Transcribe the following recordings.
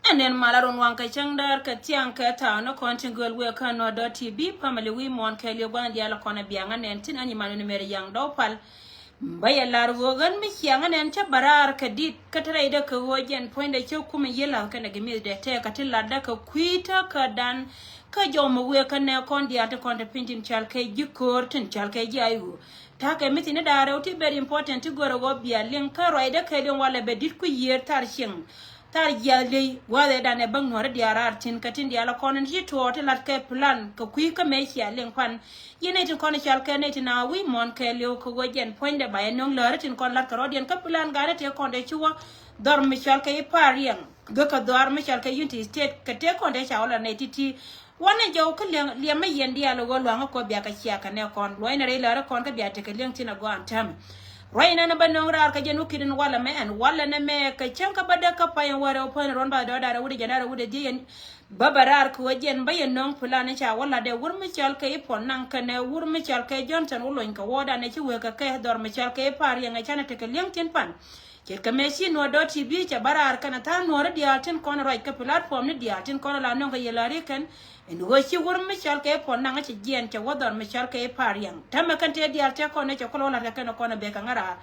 And malaron wanka changdar ka tiang ka ta no kontingol we ka no .tv family we mon ka le gwan dia la kona bianga nentin ani manu mer yang dopal baya lar wogan mi hianga nen cha barar ka dit ka tare da ka wojen point da ke kuma yela ka na gimi da te ka tilla da ka kuita ka dan ka jomo we ka ne kon dia ta kon ta pintin chal ka jikor tin chal ka jayu ta ka miti ne da rawti very important to go go bia len ka roi da ka len wala be dit ku yer tar shin tar yali wade da ne bang nore diarar tin katin dia la konen jito te lat ke plan ko kui ka me chia len kwan yene tin kon chal ke ne tin na wi mon ke leo ko gojen point de bay nong lore tin kon lat ka rodien ka plan ga te kon de chuwa dor mi chal ke parien go ka dor mi chal ke unity state ka te kon de chawla ne titi wana jo ka le me yen dia lo go lo ko bia ka chia ka ne kon lo ina re lore kon ka bia te ke len tin go antam Raina na banong rar ka jenu kidin wala me an wala na me ka chanka bada ka payan wara open ron ba da da wudi jana wudi diyan babarar ko wajen bayan non fulani cha wala de wurmi chal ka ipon nan ka ne wurmi chal ka Johnson ulon ka woda ne ci we ka ka dor mi chal ka par yang chana te ka lenkin pan ke ka me si no .tv cha barar kana ta no radio tin kon right ka platform ni dia tin kon la non ka yelari kan en go ci wurmi chal ka ipon nan ci gien cha wodor mi chal ka par yang tamma kan te dia ta kon ne cha ko la ka no kon be ka ngara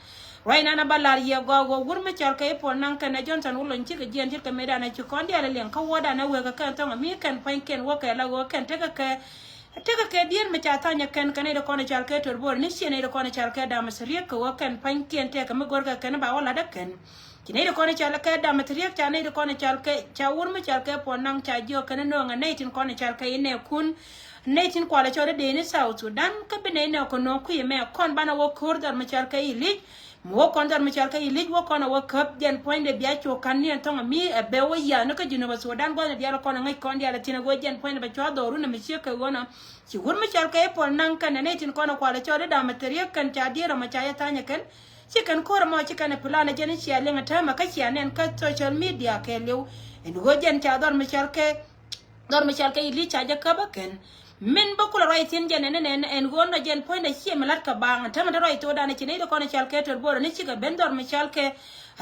Raina na balar ye go wurmi chal ka ipon nan ka ne Johnson ulon ci ka gien ci ka me da na ci kon dia le len ka woda na we ka kan to mi kan pan ken wo ka la go kan te ka Teka ke dien me chatanya ken kane de kone chalke torbor ni shene de kone chalke da masriek ko ken panken te ka megorga ken ba wala da ken kine de kone chalke da masriek chane de kone chalke chawur me chalke ponang chajo ken no nga netin kone chalke ine kun netin kwala chore de ni South Sudan ka bene ne ko no ku yeme kon bana wo kordar me chalke ili mo kondar me chalke ili wo kona wo kap den point de bia cho kan ni tonga mi be wo ya no ka jino ba Sudan go de dia ko ngai kon dia la tina go den point ba cho do ru na me cheke wona si gur me chalke pon nan kan ne tin kono kwala chore da material kan cha dira ma cha ya tanya kan si kan kor mo chi kan plana jeni chi ale ngata ma ka chi anen ka social media ke lew en go jen cha dor me chalke ili cha ja ka ba ken min bakula right in jene ne en go no jen point de chi me lat ka bang ta ma right to da ne chi ne de kono chalke tor bor ne chi ga ben dor me chalke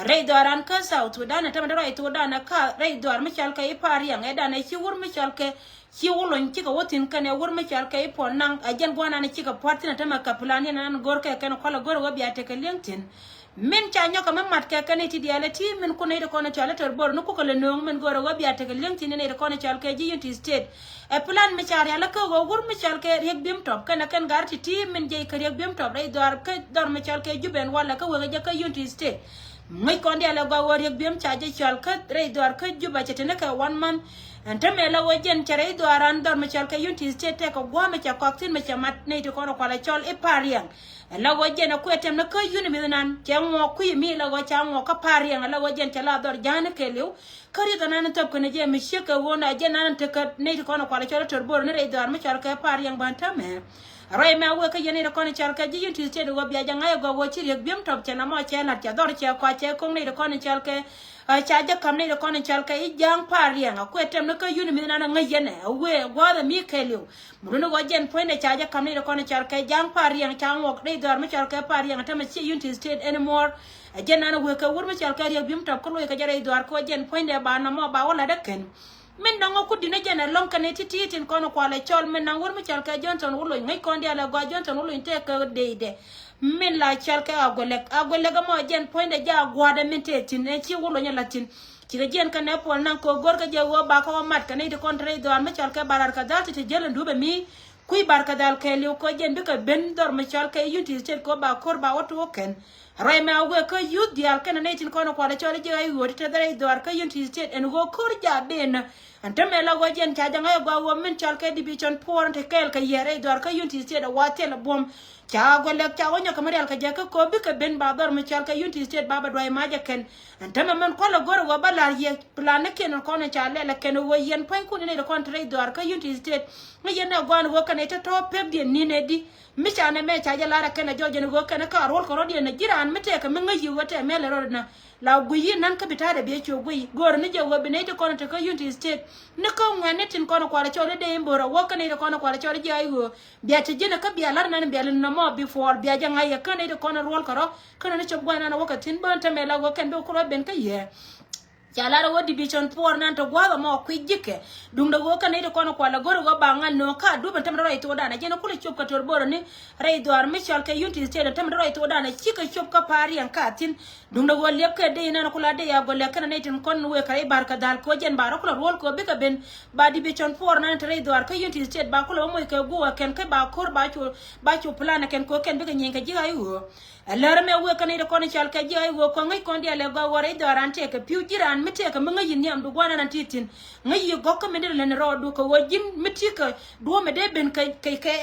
Ray doran ka South Sudan ta ma right to da na ka ray dor me chalke I pari yang e da ne chi wur me chalke chi wulon ci ka wotin kan ya wurmi chal kay pon nan ajen gwana ne ci ka partina ta maka plan yana nan gor kay kan kola gor wabi ate ka lentin min cha nyoka mamat ka kan ti dialati min ko ne de kono chala tor bor no ko le no min gor wabi ate ka lentin ne de kono chal kay ji unity state e plan mi char ya la ko wurmi chal kay rek bim top kan garti ti min je ka rek bim top ray dor mi chal kay juben wala ka waga ka unity state mai kon dia la go rek bim cha je chal ka ray dor ka juba che ne ka 1 month Antame la wajen chare do aran dor me chalke unity state ko gwa me cha koktin me cha mat ne to kono kwala chol e pariang la wajen ko etem na ko yuni mi nan che ngo ku mi la wa cha ngo ka pariang la wajen cha la dor jana ke lew kari to nan top ko ne je me sheka wona je nan te ka ne to kono kwala chol tor bor ne re dor me chalke pariang bantame Rai ma we ka yene ko ne chalke ji unity state go bia janga go wo chi rek bim top cha na mo cha la cha dor cha kwa che ko ne ko ne chalke cha ja kam ne ko ne chalke I jang pariang ko etem na ko yuni mi nan ngayene we gwa da mi kelio muno go jen point ne cha ja kam ne ko ne chalke jang pariang cha ngok de dor me chalke pariang ta me chi unity state anymore jen nan we ka wur me chalke rek bim top ko we ka jare dor ko jen point de ba na mo ba wala da ken men nango ku dina jana long kane titi tin kono kwale chol men nangor mi chal ka Johnson ulo ngai kondi ala gwa Johnson ulo inte ka deide men la chal ka agolek ga mo jen point ja gwa da men te tin e chi ulo nya latin ci ga jen kan pol nan ko gor ka je wo ba ko mat kane de kontre do an mi chal ka barar ka dal te jelen dube mi kuy barka dal ke liu ko jen bi ka ben dor mi chal ka yunti state ko ba kor ba woto ken ray ma we ko yud dial kan ne tin kono kwale chole je ay wori te dare dor ka yunti state en go kor ja ben ante me la go jen cha janga go wo min chal ka division por te kel ka yere dor ka yunti state wa te la bom cha go le cha wonya kamari al ka je ko bi ka ben ba dor mi chal ka yunti state baba do ay ma je ken ante me men ko la gor go ba la ye plan ken kono cha le ken wo yen point ku ne de kontre dor ka yunti state ngi yen na go an go kan te to pep de ni ne di mi cha ne me cha je la ra ken joje ne go ken ka rol ko ro de ne jiran mi te ka mi ngi wote me le ro na la guyi nan ka bitade be cho guyi gor ni je wo be ne te kono te ka yunti state ne ko ngane tin kono kwala chole de mbora wo kan ne kono kwala chole je ayo biya te jina ka biya lar nan biya no mo before biya ja ngai ka ne kono rol ko ro kono ne cho gwana na wakatin ban ta me la go ken do ko ben ka ye Chalara wo division por nan to gwa mo kwijike dung da go kan ide kono kwala goro go bangal no ka du ban tamra ito dana jeno kule chop ka tor boro ni ray do ar michal ke yunti state tamra ito dana chika chop ka pari an katin dung da go lep ke de nan kula de ya go le kan ne tin kon we kay barka dal ko jen baro kula rol ko be ka ben ba division por nan ray do ar ke yunti state ba kula mo ke go ken ke ba kor ba chu plan ken ko ken be ka nyen ka ji ayo alar me we kan ide kono chal ka ji ayo ko ngai kon dia le go wore do arante ke piu jiran mite ka mga yin yam du gwana nan titin ngai go ka medel len rodu ko wajin mitika do me de ben kay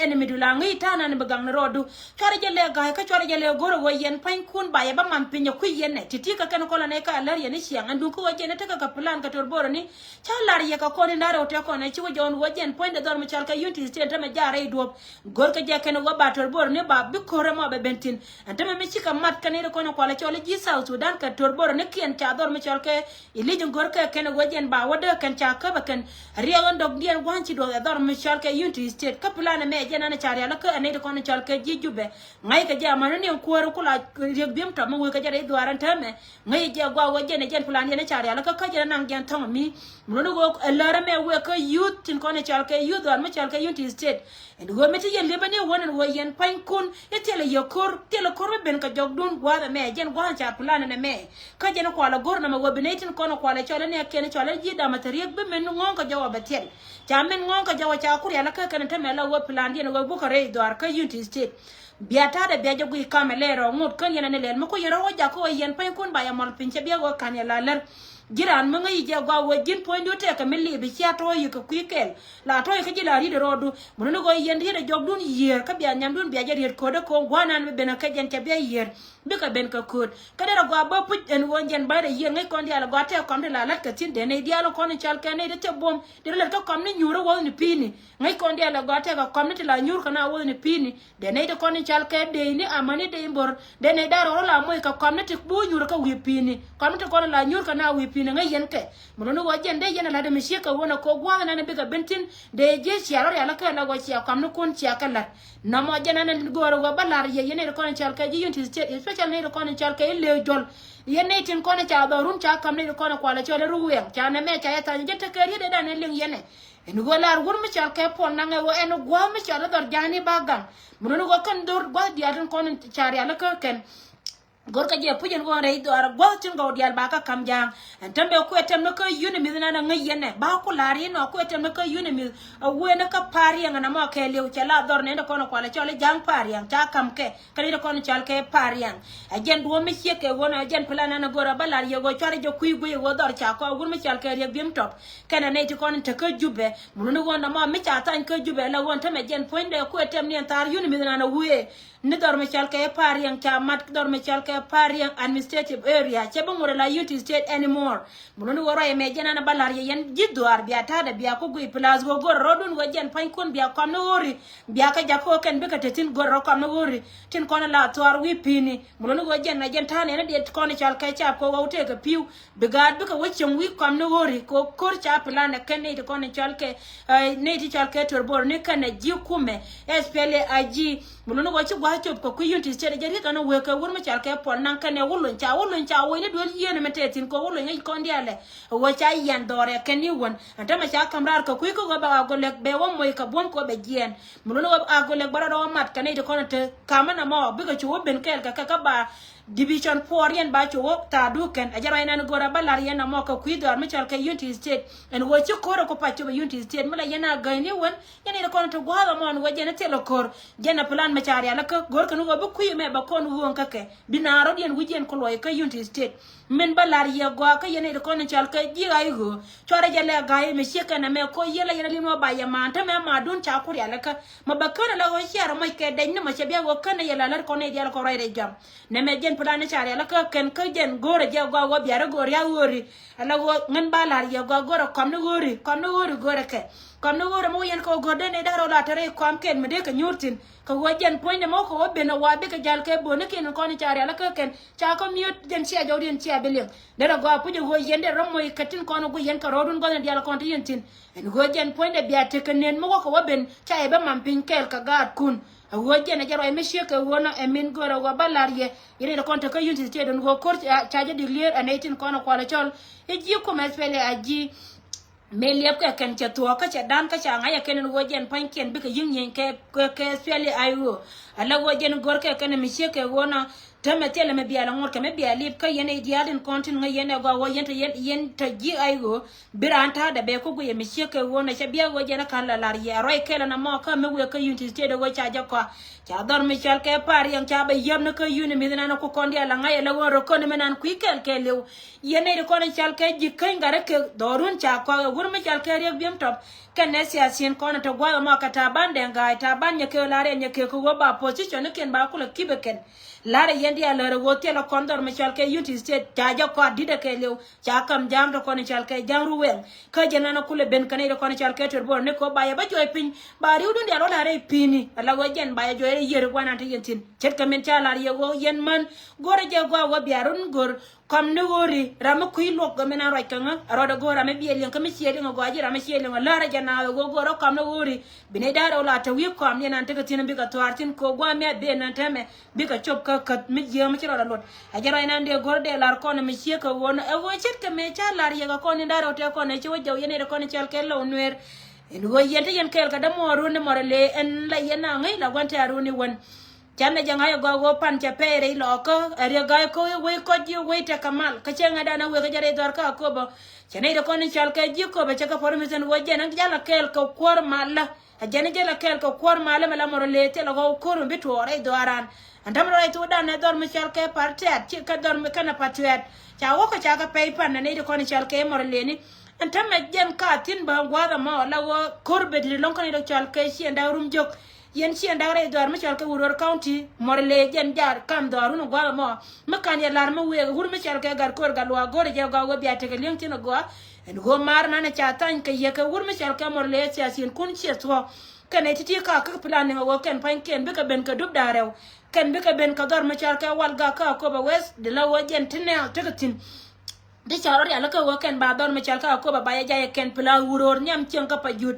enemy du la ngai tana ne bagang rodu chore je le ga ka chore je le goro wo yen pain kun ba ya ba man pinya ku yen ne titika kan ko la ne ka lar yen siang andu ko wajene ta ka plan ka tor boro ni cha lar ye ka ko ni ndaro te ko ne chi wo jon wajen point de dor me chal ka yunti state ta me jare do gor ka je ken wo ba tor boro ni ba bi ko re mo be bentin antama me chika mat kan ne ko no ko la chole ji South Sudan ka tor boro ni kien cha dor me chal ka lijin gorka ken wajen ba wada kan cha ka bakan riyan dog dian wanchi do dar michal ke yunti state ka plan me jena na chari ala ka ne ko na chal ke jijube ngai ka jama ne ko ru kula reg bim to mo ka jare duaran ta me ngai je gwa wajen jen plan ne chari ala ka ka jena nang gen tong mi mo no go lara me we ka youth tin ko na chal ke youth dar michal ke yunti state en go meti yen lebane wonan wo yen pain kun etele yokor tele kor ben ka jogdun gwa me jen gwa cha plan ne me ka jena ko ala gor na ma wobinetin kono kwale chole ne kene chole ji da materiek be men ngon ka jawa betel cha men ngon ka jawa cha kuri ala ka kan ta mela wo plan di no go bukare do ar ka yunti state biata da beje gu kamelero ngut kan yana ne len mako yero wo ja ko yen pen kun ba ya mol pinche be go kan ya laler jiran mga yi je gwa wo jin point do te ka meli be cia to yi ka kwikel la to yi ka jila ri de rodu muno go yen ri de jogdun yer ka biya nyamdun biya jer ko de ko gwanan be na ka jen te be yer be ka ben ka kod ka de gwa ba put en wonjen ba de yen ngai kon dia la gwa te kom de la lat ka tin de ne dia lo kon chal ka ne de te bom de le to kom ne nyuro wo ni pini ngai kon dia la gwa te ka kom ne la nyur ka na wo ni pini de ne de kon chal ka de ni amani de mbor de ne daro la mo ka kom ne te bu nyuro ka wi pini kom ne kon la nyur ka na wi pini ngai yen ke mo no wajen de yen la de mi sheka wona ko gwa na ne be ka bentin de je chiaro ya la ka la go chia kom ne kon chia ka la na mo jena na goro go balar ye yen de kon chal ka ji yunti state especially ne de kon chal ka le jol yen ne tin kon cha do run cha kam ne de kon kwala chole ruwen cha na me cha ya tan je te keri de da ne ling yene en go lar gur mi chal ka pon na ngo en go mi chal do jani bagang mo no go kan dor go dia tan kon char ya la ka ken gorka je pujen won rei do ar gotin go dial ba ka kam jang tambe ko etem no ko yuni mi na ngai yene ba ko lari no ko etem no ko yuni mi we na ka pari nga na mo ke lew chala dor ne ko no ko la chole jang pari yang ta kam ke kali ko no chal ke pari yang ajen do mi che ke wona ajen plana na gora balar ye go chore jo kuy go go dor cha ko gur mi chal ke re bim top kana ne ti ko no te ko jube mu no wona mo mi cha tan ko jube la won ta me jen point de ko etem ni tar yuni mi na we ni dor mi chal ke pari yang cha mat dor mi chal ke Pariang administrative area chebe ngore la Unity state anymore muno woro e mejana na balar yen jidwar biya tada biya ko gui plus go gor rodun wajen pain kun biya kom no wori biya ka jako ken be ka tetin gor ro kom no wori tin kono la toar wi pini muno wajen na jen tane na det kono chal ka cha ko wote ka piu bigad be ka wachem wi kom no wori ko kor cha plan ken ne kono chal ke ne ti chal ke torbor ne kana ji kume espele aji muno go chi gwa chop ko Unity state jeri kana we ka wor ma chal ke pon nan kane wulun cha wo ne dol yene metetin ko wulun ngi kondiale wo cha yan dore keni won antama cha kamrar ko kuiko go ba go lek be wo moy ka bom ko be jien mulo go lek bara do mat kane de kono te kamana mo biga chu ben kel ka ba division 4 yen ba chu ta duken ajara ina gora balar yen mo ko kuidor mi chal ka unity state en wo chu ko pa chu unity state mala yena gani won yena de kono to go ha mo wo jena telo kor jena plan ma chari ala ka gor kan go bu kuyi me ba kon won ka ke binaro yen wujen ko loy ka unity state men balar ye go ka yena de kono chal ka ji ay go chora jale gaay me sheka na me ko yela yena limo ba ya ma ta me ma dun cha kuri ala ka ma ba kana la go shara mai ke den ma chebia go kana yela lar ko ne dial ko re jam ne me jen plan chari ala ka ken ka jen gore je go go biara gore ya wori ala go ngan balar ye go gore kom no wori gore ke kom no wori mo yen ko gode ne daro la tare kom ken me de ka nyurtin ka wo jen point mo ko be no wa be ka jal ke bo ne ken ko ni chari ala ka ken cha ko mute jen sia jo den sia beleng de go pu je go yen de romo katin ko no go yen ka rodun go ne dial ko tin en go jen point de biate ken nen mo ko wo ben cha e be man pin kel ka gad kun woje na jaro emeshi ke wona emin goro go balarie yene do konta ka unity te don go kor chaje di lier anetin kono kwala chol e ji ko mesfele aji meliap ka kan cha to ka cha dan ka cha ngaya ken woje en panken bi ka yin ke spele ayo ala woje en gor ke kan mishi ke wona tama tele me biala ngor ke me biali ka yene dialin kontin nga yene go wo yente yen ta ji ayo biranta da be ko go yemi sheke wona cha biya go jena kan la lariya roy kela na mo ka me we ka unity state go cha ja ko cha dor me chal ke par yang cha be yem na ka uni mi na ko kondi ala nga yele woro ko me nan ku kel ke lew yene de ko na chal ke ji kai ngare ke dorun cha ko gur me chal ke rek biem top ken ne sia sin ko na to go mo ka ta bande nga ta banye ke lare nye ke ko ba position ken ba ko la kibeken lare yendi ala wote la kondor me chalke unity state jaja ko dida ke lew cha kam jam do ko ni chalke jamru wen ka jena na kule ben kanay do ko ni chalke to bor ne ko baye ba joy pin bari udun dia lo lare pini ala wo jen baye joy yer wana te yentin chet kamen chala ye wo yen man gore je go wo biarun gor kam ne wori rama kuy lok go mena roy kanga roda go rama biel kam ci yeli ngo aji rama ci yeli ngo lara jana go go kam ne wori bine daro la ta wi ko am ne nan te ka tin bi ka twartin ko go me be nan teme bi ka chop ka mi je ma ci roda lot ajara nan de gor de lar ko ne mi ci ka won e wo chet ka me cha lar ye ga ko ni daro te ko ne ci wo jaw yene ko ne chal ke lo nwer en go yente yen kel ka da mo ru ne morale en la yena ngai la gwante aru ni won chana janga go pan cha pere loko ari ga ko we ko ji we ta kamal ka chenga dana we ga jare dor ka ko bo chane de kon chal ka ji ko be cha ka formation wo jena jala kel ko kor mala ajana jala kel ko kor mala mala moro le te lo ko ru bitu ore doran andam ro itu dana dor mi chal ka partet chi ka dor mi kana patet cha wo ko cha ka pe pan ne de kon chal ka moro le ni antam jen ka tin ba gwa da ma la wo korbe de lon kon de chal ka shi nda rum jok yen ci ndare dor mi chalke wuror county morle jen jar kam doru no gwa mo makan ya lar mo we wur mi chalke gar kor galwa gore je gawo biate ke leng tin go en go mar na na chatan ke ye ke wur mi chalke morle ci asin kun ci so kane titi ka plan ngo wo ken pan ken be ka ben ka dub darew ken be ka ben ka dor mi chalke wal ga ka ko ba west de la wo jen tinel tegatin de charori ala ka woken ba dor me chalka ko ba ya jaye ken pla wuror nyam chen ka pajut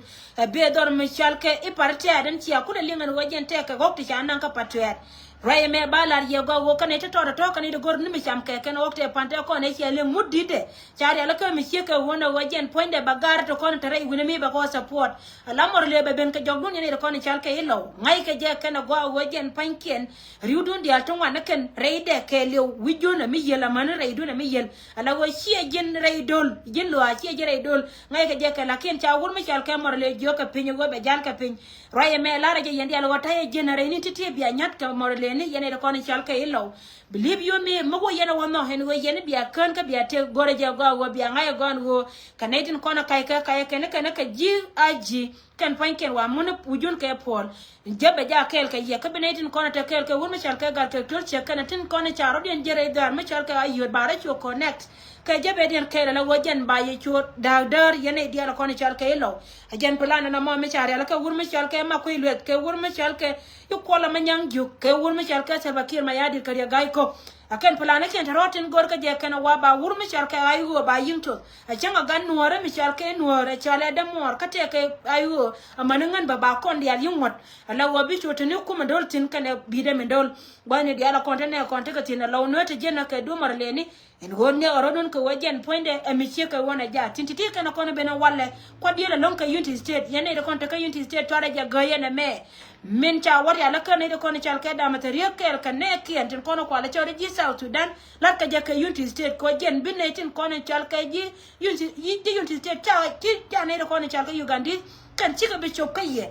be dor me chalke e parte aden ci akule lingan wajen te ka gokti chanan ka patwet Ray me balar ye go wo kan to kan de gor ni mi cham ke ken wokte pante ko ne chele mudide chari ala ka mi cheke wona wajen poinde bagar to kon tare wini mi ba ko support ala mor le be ben ka jogdun ne ko ne chalke ilo ngai ke je ken go wajen panken riudun dia to wana ken reide ke le wijuna mi yela man reiduna mi yel ala wo chie gen reidol gen lo a chie je reidol ngai ke je ke la ken cha wur mi chalke mor le jo ka pinyo go be jal ka pin Ray me lara je yendi ala wata ye genere ni titi bia nyat ka mor le ni yene ko ni chalka ilo believe you me mago yene wono hen go yene bia kan ka bia te gore je go bia ngai go go kanedin ko na kai ken ka ji aji kan panken wa mun pujun ke pol jebe ja kel ka ye ka benedin ko na te kel ka won chalka gar te tor che kan tin ko na charo den jere dar me chalka ayo bare cho connect ka jebe den kel la wajen ba ye cho dar yene dia la ko ni chalka ilo ajen plan na mo me chare la ka wur me chalka ma ko ilet ke wur me chalka yu ko la manyang yu ke wur me chalka se bakir ma yadir kariya gai ko akan plana ken rotin gor ka je kana wa ba wur mi chal ka ayu ba yimto a changa gan nuore mi chal ke nuore chale da mor ka te ke ayu amanan ba kon dia yimot ala wa bi to ne kuma dol tin kana bi de men dol bani dia la konte ne konte ka tin law no te je na ka du mar leni en gonne orodon ko wajen poinde mi che ka wona ja tintiti kana kono bena walle ko dia la lon ka unity state yene de konte ka unity state to ja goyene me min cha war ya la kan de kono chal ke da material kel kan ne ki antin kono ko la chori ji South Sudan la ka ja ka unity state ko jen binne tin kono chal ka ji unity state cha ne de kono chal ka Uganda kan ci ka be chokaye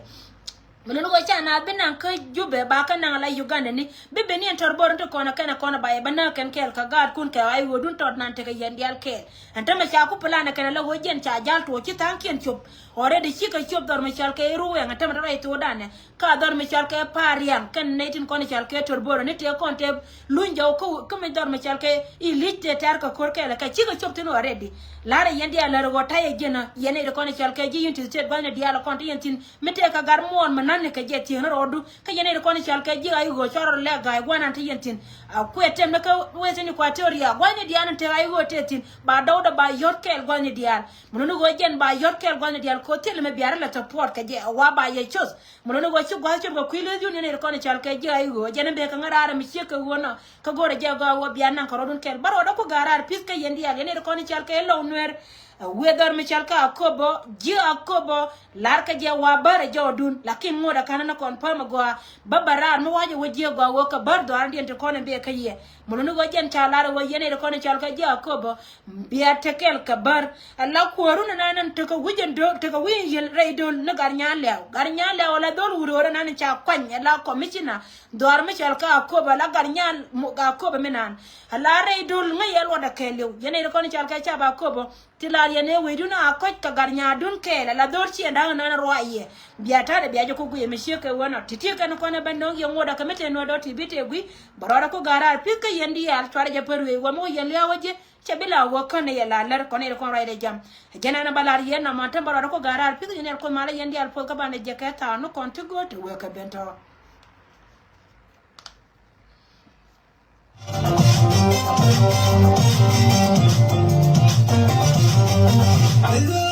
Mulu ko cha na binan ka jube ba ka na la Uganda ni bibe ni entorbor to kono kana kono ba e bana kan kel ka gad kun ka ai wodun tot nan te ka yandial ke anta ma cha ku plana kana la wojen cha jal to ci tanken chup already ci ka chup dor ma chal ke ruwe ngata ma rai to dane ka dor ma chal ke parian kan netin kono chal ke torbor ni te kon te lunja ko kuma dor ma chal ke ilite tar ka kor ke la ka ci ka chup tin already lara yandial la ro taye jena yene de kono chal ke ji yunti state bana diala kon te yentin mete ka gar mon nan ka je tin rodu ka yene de kono chal ka ji ay go choro le ga gwana te yentin a ku etem ka wese ni Equatoria gwani diana te ay go tetin ba dawda ba yotkel gwani dial muno go jen ba yotkel gwani dial ko tel me biara la to port ka je wa ba ye chos muno go chu gwa chu go kwile ju ne de kono chal ka ji ay go jene be ka ngara mi che ka wona ka gore je go wa biana ka rodun kel baro da ko garar piska yendi ya yene de kono chal ka lo nwer wedar mi chalka akobo ji akobo larka je wa bare jodun lakin ngoda kanana kon pama go babara no waje waje go wo ka bardo andi ente kono be kaye mulunu go jen chalara wo yene de kono chalka je akobo biya tekel ka bar alla ko runa nanan to ka wujen do to ka wi yel reidol no garnyale wala dol wuro nanan cha kwanya la komishina dor mi chalka akobo la garnyal mo ga akobo menan alla reidol ngayel wada kelew yene de kono chalka cha ba akobo tilar yene weduna akoj ka garnya dun kele la dorchi enda na roye biata de biaje ko guye mishike wona titika no kona bandong yo ngoda kamete no doti bitegui barora ko garar pika yendi al tware je perwe wa mo yen lewaje chabila wo kone ya lalar kone ko raide jam jana na balar yen na manta barora ko garar pika yen ko mala yendi al ko ka bande je ka ta no konti go to we ka bento Hello,